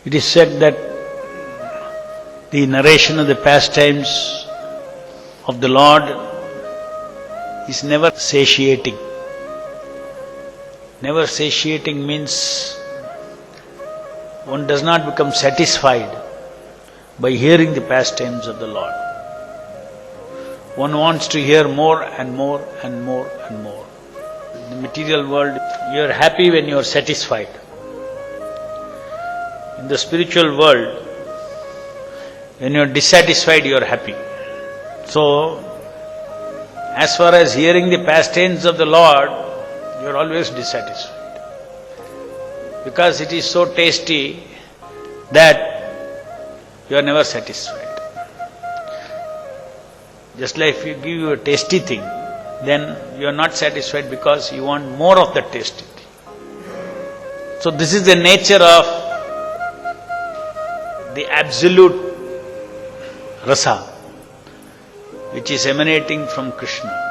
It is said that the narration of the pastimes of the Lord is never satiating. Never satiating means one does not become satisfied by hearing the pastimes of the Lord. One wants to hear more and more and more and more. In the material world, you are happy when you are satisfied. In the spiritual world, when you are dissatisfied, you are happy. So, as far as hearing the pastimes of the Lord, you are always dissatisfied. Because it is so tasty that you are never satisfied. Just like if you give you a tasty thing, then you are not satisfied because you want more of that tasty thing. So this is the nature of the absolute rasa, which is emanating from Krishna.